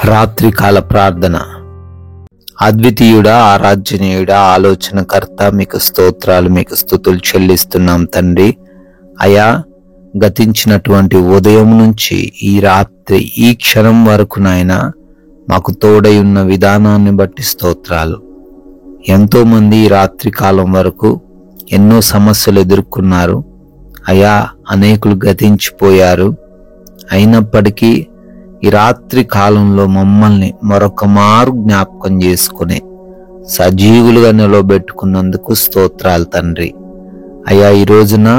రాత్రికాల ప్రార్థన. అద్వితీయుడా, ఆరాధ్యనీయుడా, ఆలోచనకర్త, మీకు స్తోత్రాలు, మీకు స్తుతులు చెల్లిస్తున్నాం తండ్రి. అయా, గతించినటువంటి ఉదయం నుంచి ఈ రాత్రి ఈ క్షణం వరకు నాయనా మాకు తోడై ఉన్న విధానాన్ని బట్టి స్తోత్రాలు. ఎంతో మంది ఈ రాత్రి కాలం వరకు ఎన్నో సమస్యలు ఎదుర్కొన్నారు అయా, అనేకులు గతించిపోయారు. అయినప్పటికీ ఈ రాత్రి కాలంలో మమ్మల్ని మరొక మారు జ్ఞాపకం చేసుకుని సజీవులుగా నిలబెట్టుకున్నందుకు స్తోత్రాలు తండ్రి. అయ్యా, ఈ రోజున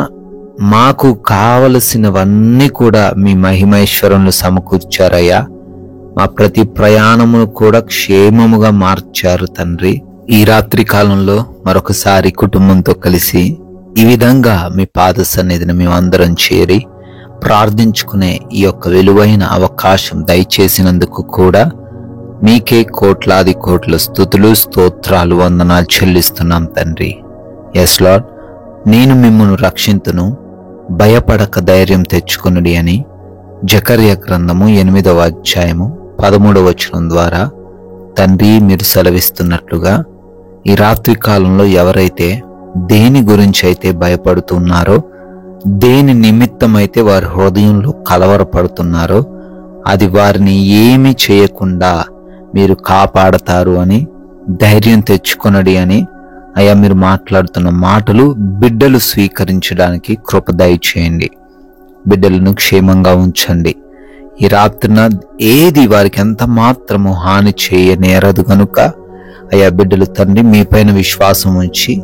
మాకు కావలసినవన్నీ కూడా మీ మహిమైశ్వరంలో సమకూర్చారయ్యా. మా ప్రతి ప్రయాణమును కూడా క్షేమముగా మార్చారు తండ్రి. ఈ రాత్రి కాలంలో మరొకసారి కుటుంబంతో కలిసి ఈ విధంగా మీ పాద సన్నిధిని మేమందరం చేరి ప్రార్థించుకునే ఈ యొక్క విలువైన అవకాశం దయచేసినందుకు కూడా మీకే కోట్లాది కోట్ల స్తుతులు, స్తోత్రాలు, వందనాలు చెల్లిస్తున్నాం తండ్రి. ఎస్ లార్డ్, నేను మిమ్మల్ని రక్షింతును, భయపడక ధైర్యం తెచ్చుకొనుడి అని జకర్యా గ్రంథము 8వ అధ్యాయము 13వ వచనం ద్వారా తండ్రి మీరు సెలవిస్తున్నట్లుగా ఈ రాత్రి కాలంలో ఎవరైతే దేని గురించి అయితే భయపడుతున్నారో, దేని నిమిత్తమైతే వారి హృదయంలో కలవరపడుతున్నారో అది వారిని ఏమీ చేయకుండా మీరు కాపాడతారు అని ధైర్యం తెచ్చుకొనడి అని అయ్యా మీరు మాట్లాడుతున్న మాటలు బిడ్డలు స్వీకరించడానికి కృప దయచేయండి. బిడ్డలను క్షేమంగా ఉంచండి. ఈ రాత్రిన ఏది వారికి ఎంత మాత్రము హాని చేయనేరదు గనుక అయ్యా బిడ్డలు తండ్రి మీపైన విశ్వాసం ఉంచి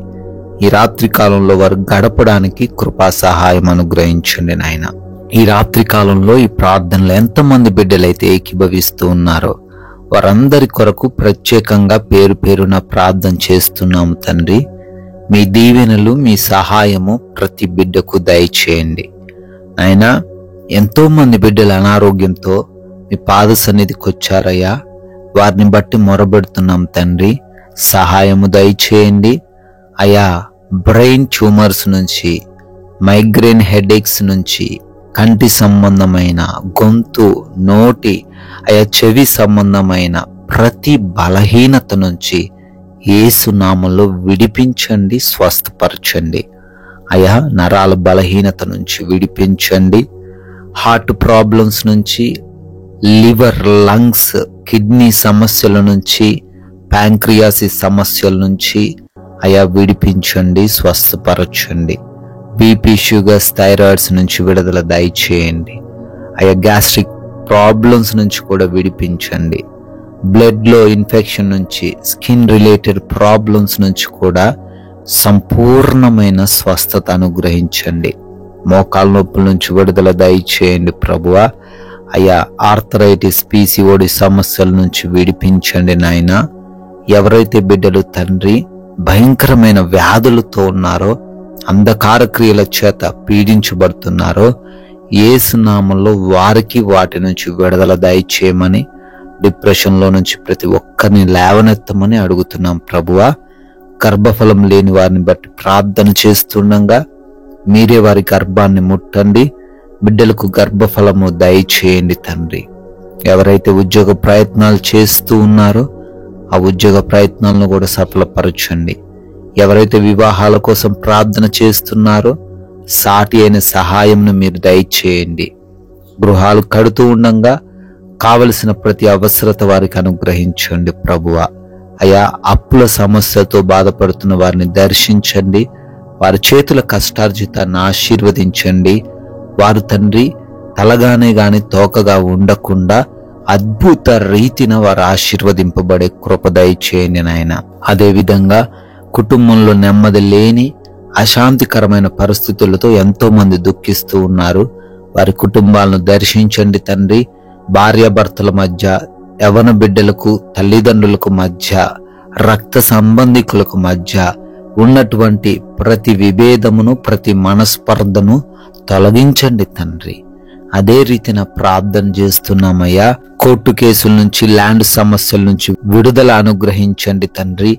ఈ రాత్రి కాలంలో వారు గడపడానికి కృపా సహాయం అనుగ్రహించండి నాయన. ఈ రాత్రి కాలంలో ఈ ప్రార్థనలో ఎంతమంది బిడ్డలైతే ఏకీభవిస్తూ ఉన్నారో వారందరి కొరకు ప్రత్యేకంగా పేరు పేరున ప్రార్థన చేస్తున్నాము తండ్రి. మీ దీవెనలు, మీ సహాయము ప్రతి బిడ్డకు దయచేయండి నాయన. ఎంతో మంది బిడ్డలు అనారోగ్యంతో మీ పాద సన్నిధికి వచ్చారయ్యా. వారిని బట్టి మొరబెడుతున్నాం తండ్రి, సహాయము దయచేయండి అయా. బ్రెయిన్ ట్యూమర్స్ నుంచి, మైగ్రేన్ హెడేక్స్ నుంచి, కంటి సంబంధమైన, గొంతు, నోటి, అయా చెవి సంబంధమైన ప్రతి బలహీనత నుంచి యేసు నామములో విడిపించండి, స్వస్థపరచండి అయా. నరాల బలహీనత నుంచి విడిపించండి. హార్ట్ ప్రాబ్లమ్స్ నుంచి, లివర్, లంగ్స్, కిడ్నీ సమస్యల నుంచి, ప్యాంక్రియాసిస్ సమస్యల నుంచి అయా విడిపించండి, స్వస్థపరచండి. బీపీ, షుగర్స్, థైరాయిడ్స్ నుంచి విడుదల దయచేయండి అయా. గ్యాస్ట్రిక్ ప్రాబ్లమ్స్ నుంచి కూడా విడిపించండి. బ్లడ్ లో ఇన్ఫెక్షన్ నుంచి, స్కిన్ రిలేటెడ్ ప్రాబ్లమ్స్ నుంచి కూడా సంపూర్ణమైన స్వస్థత అనుగ్రహించండి. మోకాళ్ళ నొప్పుల నుంచి విడుదల దయచేయండి ప్రభువా అయా. ఆర్థరైటిస్, పీసీఓడి సమస్యల నుంచి విడిపించండి నాయన. ఎవరైతే బిడ్డలు తండ్రి భయంకరమైన వ్యాధులతో ఉన్నారో, అంధకార క్రియల చేత పీడించబడుతున్నారో, యేసు నామములో వారికి వాటి నుంచి విడుదల దయచేయమని, డిప్రెషన్లో నుంచి ప్రతి ఒక్కరిని లేవనెత్తమని అడుగుతున్నాం ప్రభువా. గర్భఫలం లేని వారిని బట్టి ప్రార్థన చేస్తుండగా మీరే వారి గర్భాన్ని ముట్టండి. బిడ్డలకు గర్భఫలము దయచేయండి తండ్రి. ఎవరైతే ఉద్యోగ ప్రయత్నాలు చేస్తూ ఉన్నారో ఆ ఉద్యోగ ప్రయత్నాలను కూడా సఫలపరచండి. ఎవరైతే వివాహాల కోసం ప్రార్థన చేస్తున్నారో సాటి అయిన సహాయంను మీరు దయచేయండి. గృహాలు కడుతూ ఉండగా కావలసిన ప్రతి అవసరత వారికి అనుగ్రహించండి ప్రభువా అయా. అప్పుల సమస్యతో బాధపడుతున్న వారిని దర్శించండి. వారి చేతుల కష్టార్జితాన్ని ఆశీర్వదించండి. వారు తండ్రి తలగానే గాని తోకగా ఉండకుండా అద్భుత రీతిన వారు ఆశీర్వదింపబడే కృప దయచేయండి నాయన. అదేవిధంగా కుటుంబంలో నెమ్మది లేని అశాంతికరమైన పరిస్థితులతో ఎంతో మంది దుఃఖిస్తూ ఉన్నారు. వారి కుటుంబాలను దర్శించండి తండ్రి. భార్యాభర్తల మధ్య, యవన బిడ్డలకు తల్లిదండ్రులకు మధ్య, రక్త సంబంధికులకు మధ్య ఉన్నటువంటి ప్రతి విభేదమును, ప్రతి మనస్పర్ధను తొలగించండి తండ్రి. అదే రీతిన ప్రార్థన చేస్తున్నామయ్యా. కోర్టు కేసుల నుంచి, ల్యాండ్ సమస్యల నుంచి విడుదల అనుగ్రహించండి తండ్రి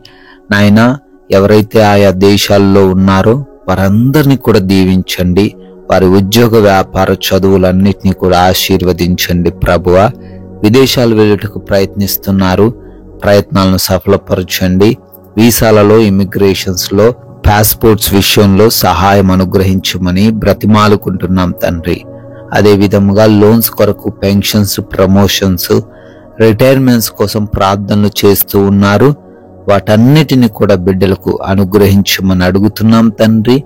నాయన. ఎవరైతే ఆయా దేశాల్లో ఉన్నారో వారందరినీ కూడా దీవించండి. వారి ఉద్యోగ, వ్యాపార, చదువులన్నిటినీ కూడా ఆశీర్వదించండి ప్రభువా. విదేశాలు వెళ్ళుటకు ప్రయత్నిస్తున్నారు, ప్రయత్నాలను సఫలపరచండి. వీసాలలో, ఇమిగ్రేషన్స్ లో, పాస్పోర్ట్స్ విషయంలో సహాయం అనుగ్రహించమని బ్రతిమాలుకుంటున్నాం తండ్రి. అదే విధముగా లోన్స్ కొరకు, పెన్షన్స్, ప్రమోషన్స్, రిటైర్మెంట్స్ కోసం ప్రార్థనలు చేస్తూ ఉన్నారు. వాటన్నిటిని కూడా బిడ్డలకు అనుగ్రహించమని అడుగుతున్నాం తండ్రి.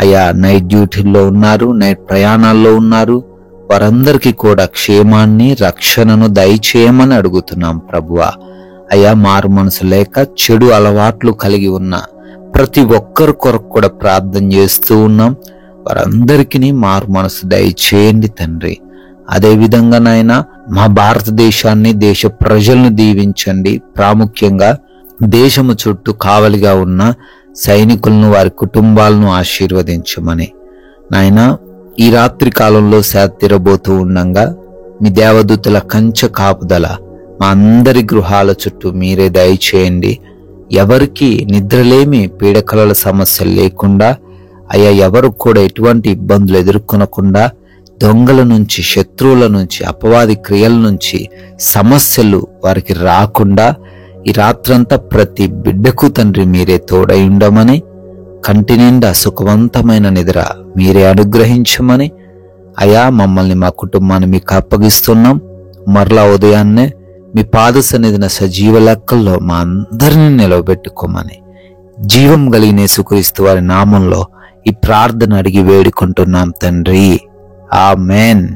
అయ్యా, నైట్ డ్యూటీల్లో ఉన్నారు, నైట్ ప్రయాణాల్లో ఉన్నారు, వారందరికీ కూడా క్షేమాన్ని, రక్షణను దయచేయమని అడుగుతున్నాం ప్రభువా. అయ్యా, మారు మనసు లేక చెడు అలవాట్లు కలిగి ఉన్న ప్రతి ఒక్కరి కొరకు కూడా ప్రార్థన చేస్తూ ఉన్నాం. వారందరికీ మారు మనసు దయచేయండి తండ్రి. అదే విధంగా నాయన, మా భారతదేశాన్ని, దేశ ప్రజలను దీవించండి. ప్రాముఖ్యంగా దేశము చుట్టూ కావలిగా ఉన్న సైనికులను, వారి కుటుంబాలను ఆశీర్వదించమని నాయన, ఈ రాత్రి కాలంలో తీరబోతూ ఉండంగా మీ దేవదూతల కంచె కాపుదల మా అందరి గృహాల చుట్టూ మీరే దయచేయండి. ఎవరికి నిద్రలేమి, పీడకలల సమస్యలు లేకుండా, అయ్యా ఎవరు కూడా ఎటువంటి ఇబ్బందులు ఎదుర్కొనకుండా, దొంగల నుంచి, శత్రువుల నుంచి, అపవాది క్రియల నుంచి సమస్యలు వారికి రాకుండా ఈ రాత్రంతా ప్రతి బిడ్డకు తండ్రి మీరే తోడై ఉండమని, కంటి నిండా సుఖవంతమైన నిద్ర మీరే అనుగ్రహించమని, అయా మమ్మల్ని, మా కుటుంబాన్ని మీకు అప్పగిస్తున్నాం. మరలా ఉదయాన్నే మీ పాద సన్నిధిన సజీవ లెక్కల్లో మా అందరినీ నిలవబెట్టుకోమని, జీవం కలిగిన యేసుక్రీస్తు వారి నామంలో ఈ ప్రార్థన అడిగి వేడుకుంటున్నాం తండ్రి. ఆమేన్.